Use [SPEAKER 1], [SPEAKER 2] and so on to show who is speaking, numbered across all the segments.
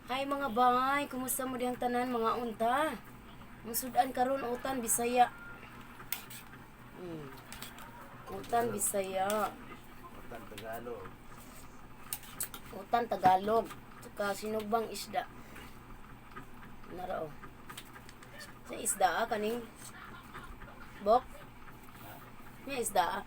[SPEAKER 1] Hi mga bay, kumusta mo diyang tanan mga unta? Musudan karon utan Bisaya. Hmm. Utan Bisaya,
[SPEAKER 2] Utang Tagalog.
[SPEAKER 1] utan Tagalog, saka sinugbang isda. Narao. Sa isda kaning bok. May isda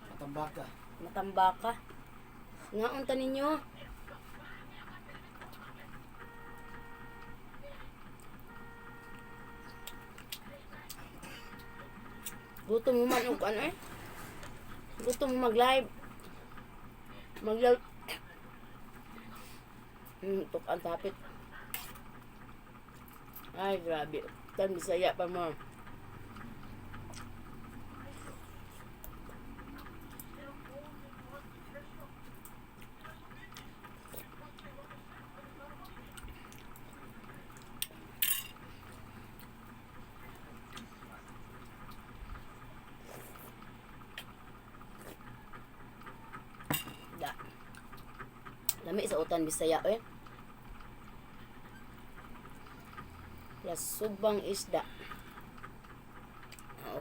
[SPEAKER 2] Matambaka.
[SPEAKER 1] matambaka. Nga unta ninyo. Gusto mo man og ano eh? Gusto mo mag-live? Mag-live. Tuk ang tapit. Ay, grabe. Tan Bisaya pa mo. Da. Lami sa utan Bisaya eh. Plus subang isda.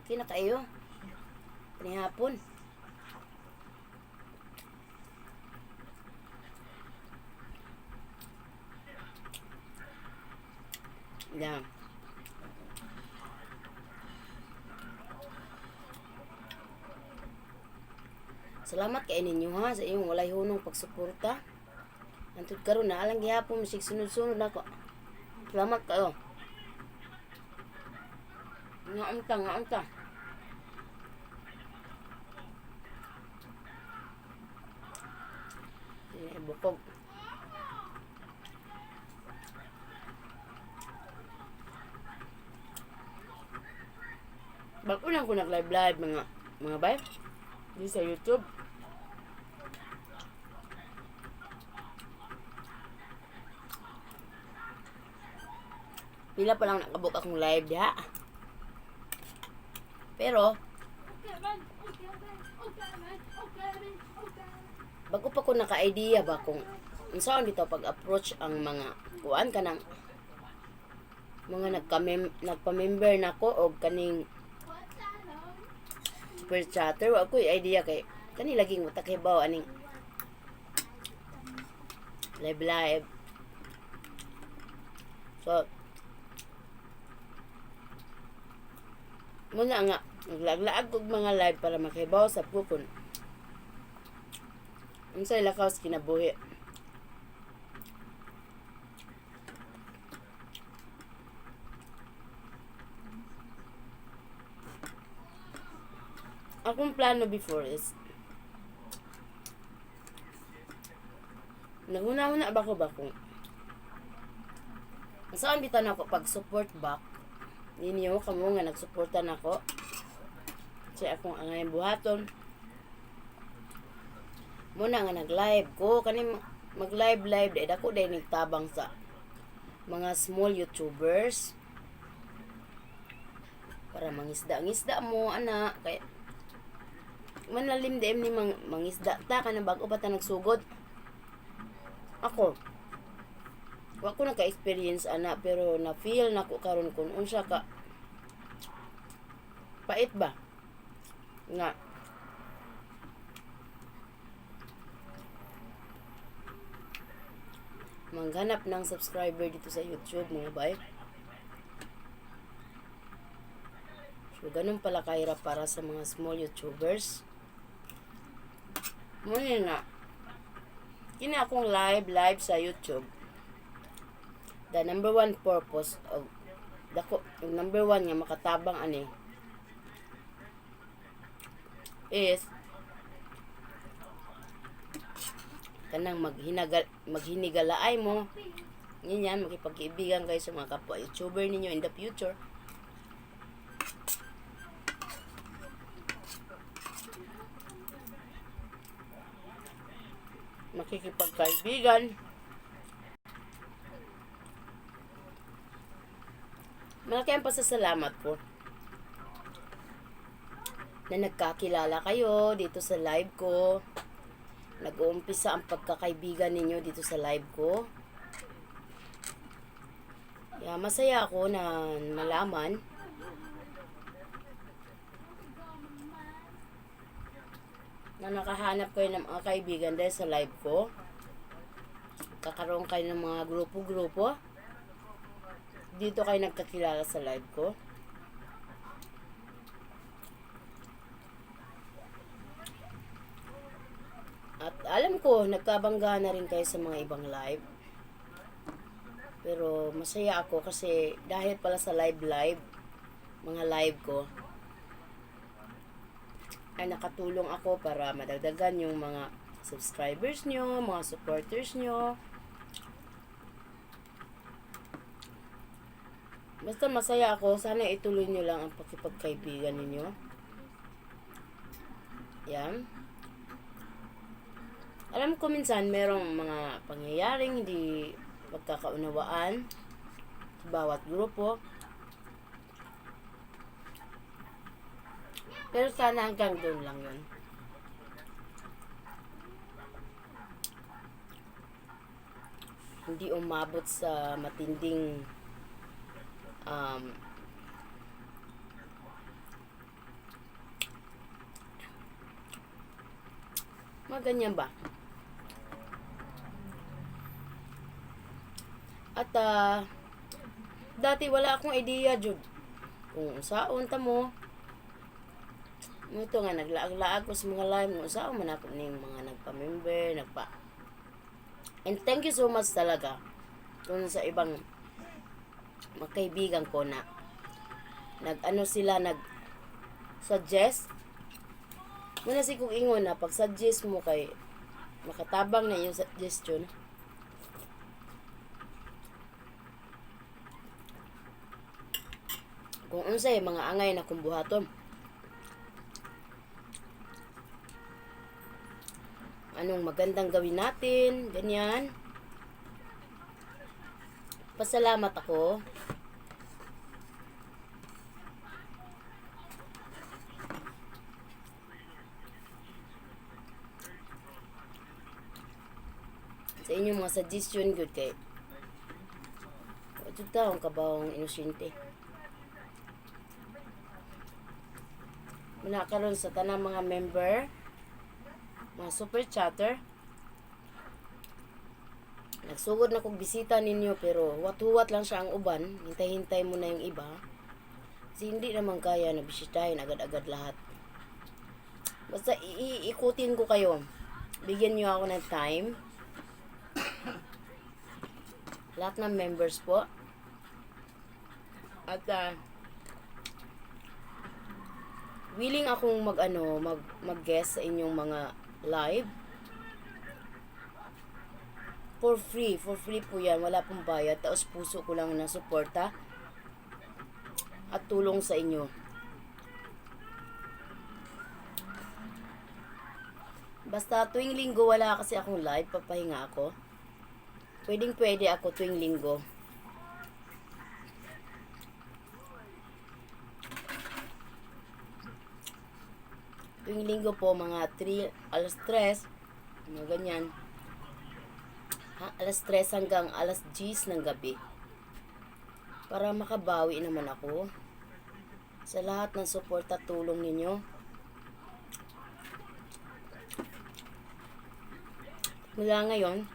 [SPEAKER 1] Okay na kayo. Panihapon. Yan. Salamat kay ninyo ha sa iyong walay hunong pagsuporta. Antud karon na alang gihapon sig sunod-sunod nako. Salamat kayo. Nga anta. Ini bukog. Bago lang ko nag-live mga bay. Di sa YouTube. Pila pa lang nakabuk akong live diha. Pero bago pa ko naka-idea ba kung unsaon dito pag-approach ang mga kuan kanang mga nagpa-member nako og kaning super chatter wa ko idea kay kani laging matakibaw aning live. So muna nga naglaglaag og mga live para makibaw sa pukon unsay lakaw sa kinabuhi. Akong plano before is naguna-una ba kung saan bitan ako pag-support back ninyo kamo nga nagsuporta nako sa akong angay buhaton muna nga nag-live ko kani mag-live dahil ako dahil nagtabang sa mga small YouTubers para mangisda mo ana kay manlalim DM ni mangisda ta kana bago pa ta nagsugod ako wa ko naka-experience ana pero na feel nako karon kun unsa ka pait ba nga manghanap ng subscriber dito sa YouTube mga bay. So ganun pala kahirap para sa mga small YouTubers. Muna na kini akong live sa YouTube. The number one purpose of yung number one nga makatabang ani is kanang maghinigalaay mo ganyan makipag-ibigan kayo sa mga kapwa YouTuber ninyo in the future. Makikipagkaibigan. Malaki ang pasasalamat ko na nagkakilala kayo dito sa live ko. nag-uumpisa ang pagkakaibigan ninyo dito sa live ko. Yeah, masaya ako na malaman na nakahanap kayo ng mga kaibigan dahil sa live ko. Kakaroon kayo ng mga grupo-grupo. Dito kayo nagkakilala sa live ko. At alam ko, nagkabangga na rin kayo sa mga ibang live. Pero masaya ako kasi dahil pala sa mga live ko, ay nakatulong ako para madagdagan yung mga subscribers nyo, mga supporters nyo. Basta masaya ako. Sana ituloy nyo lang ang pakipagkaibigan ninyo. Yan. Alam ko minsan merong mga pangyayaring hindi pagkakaunawaan sa bawat grupo. Pero sana hanggang doon lang yun. Hindi umabot sa matinding mga ganyan ba? At dati wala akong idea jud kung saon ta mo. Ito nga naglaag-laag ko sa mga live kung saon man ako ning mga nagpa-member, And thank you so much talaga kung sa ibang magkaibigan ko na nag-suggest. Muna si kong ingon na pag-suggest mo kay makatabang na yung suggestion. Kung unsay mga angay na kung buhaton. Anong magandang gawin natin, ganyan. Pasalamat ako. Sa inyong mga suggestion, good kay. Ito taong kabawang inosente. Muna karon sa tanang mga member, mga super chatter. Nagsugod na kong bisita ninyo pero wat-huwat lang siya ang uban. Hintay-hintay mo na yung iba. Kasi hindi naman kaya na bisitahin agad-agad lahat. Basta iikutin ko kayo. Bigyan nyo ako ng time. Lahat ng members po. At willing akong mag-guest sa inyong mga live. For free po yan. Wala pong bayad. Taos puso ko lang na suporta at tulong sa inyo. Basta tuwing linggo wala kasi akong live. Papahinga ako. Pwede ako tuwing linggo. Tuwing linggo po mga 3, alas 3, mga ganyan. Alas 3 hanggang alas 10 ng gabi. Para makabawi naman ako sa lahat ng support at tulong ninyo. Mula ngayon,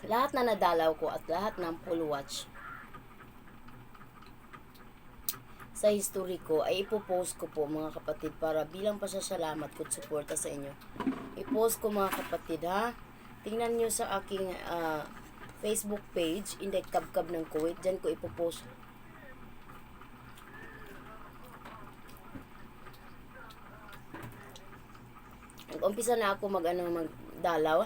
[SPEAKER 1] lahat na nadalaw ko at lahat ng full watch sa history ko ay ipopost ko po mga kapatid para bilang pasasalamat ko at suporta sa inyo. I-post ko mga kapatid ha. Tingnan nyo sa aking Facebook page, Inday Kabkab ng Kuwait. Diyan ko ipopost. Nag-umpisa na ako magdalaw.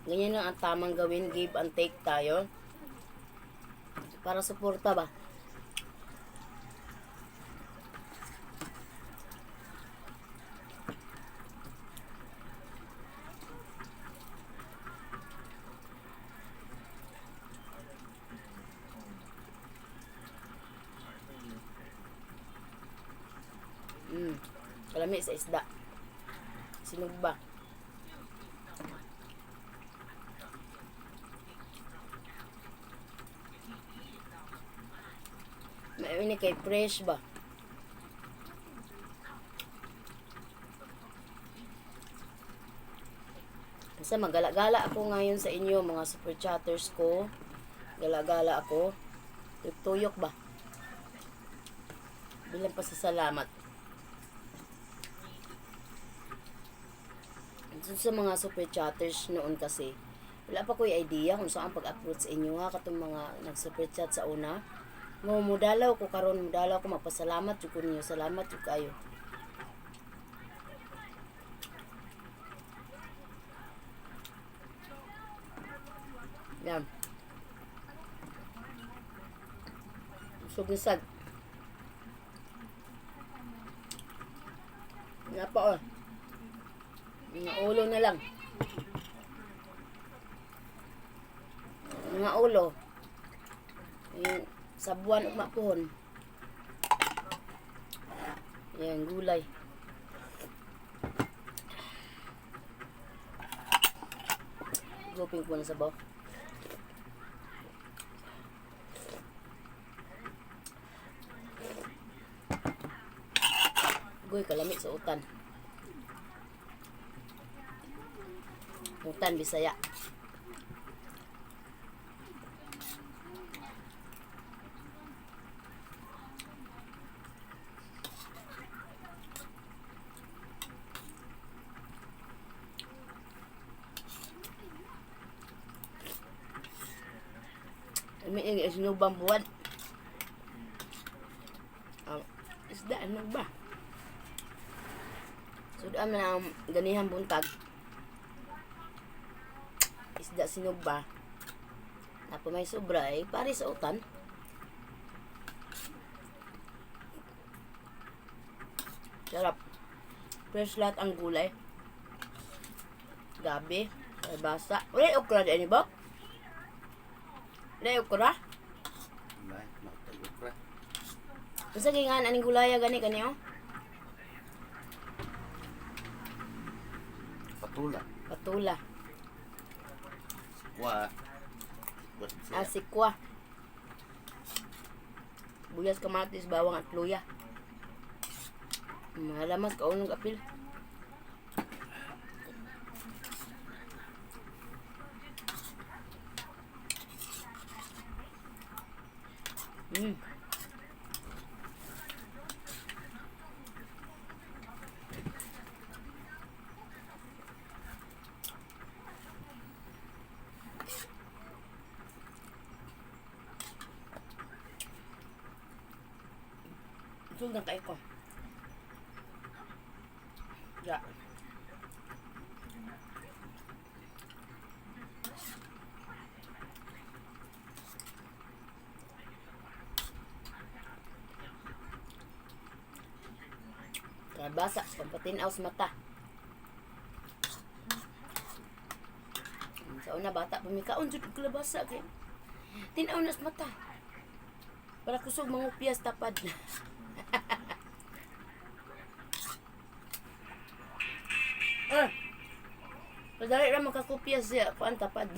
[SPEAKER 1] Ganyan lang ang tamang gawin, give and take tayo. Para suporta ba? kalami sa isda. Sinugba. May ini kay fresh ba? Basta magala-gala ako ngayon sa inyo mga super chatters ko. Gala-gala ako. Tuyok ba? Bilang pasasalamat. Sa mga super chatters noon kasi, wala pa ko'y idea kung saan pag-upload sa inyo ha. Katong mga nag-super chat sa una. Mudalaw ko karon, mudalaw ko magpasalamat jud ko ninyo. Salamat jud kayo. Yan. Sugisag. Nga pa oh. Mga ulo na lang. Mga ulo. Yung sabuan ug mapuhon. Yan, gulay. Guping ko na sabaw. Goy, kalami sa utan. Utan, Bisaya. Ini sinubang buwan. Isda, ano ba? Sudah man ang ganihan buntag. Isda sinugba. Napa may sobra eh, pare sa utan. Sarap. Fresh lahat ang gulay. Gabi, basa. Wala okra din ni Bob? Wala okra?
[SPEAKER 2] Nay, nakatagupra.
[SPEAKER 1] Unsa gingan aning gulaya gani oh?
[SPEAKER 2] Patula.
[SPEAKER 1] Patula.
[SPEAKER 2] Wa. Ba't siya?
[SPEAKER 1] Asikwa. Buyas, kamatis, bawang at luya. Malamas kaunong apil. Sugang kayo ko. Ya. Basa, pampatinaw sa mata. Sa una bata, pamikaon jud og kalabasa kay tinaw na sa mata. Para kusog mangupyas tapad. Padali ra makakupyas siya kuan tapad.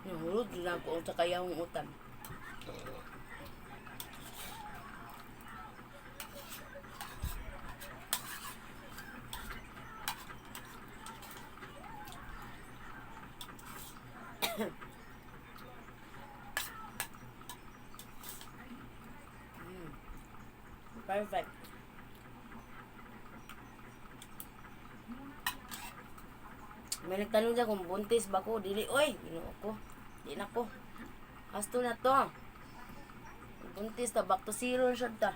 [SPEAKER 1] Nahulog lang ko sa kayawang utan. Perfect. May nagtanong dyan kung buntis ba ko. Dili, oy, ginoo ko. Di na ko. Hasto na to. Buntis ta, back to zero siya ta.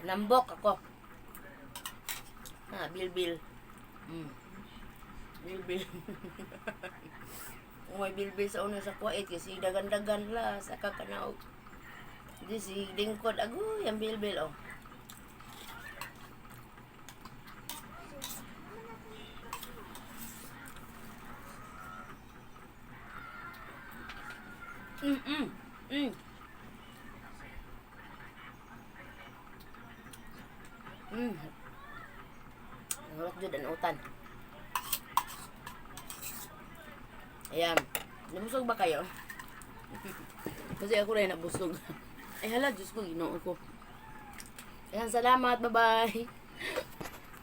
[SPEAKER 1] Nambok ako. Bilbil. Bilbil. May bilbil sa una sa kuwait kasi dagan-dagan la sa kakanaog. Di si lingkod agoy ang bilbil oh. Mm, mm, mm. Mm. Nahulot dyan ang utan. Ayan. Nabusog ba kayo? Kasi ako rin nabusog. Ay hala, Diyos ko, ginoo ko. Ayan, salamat. Bye-bye.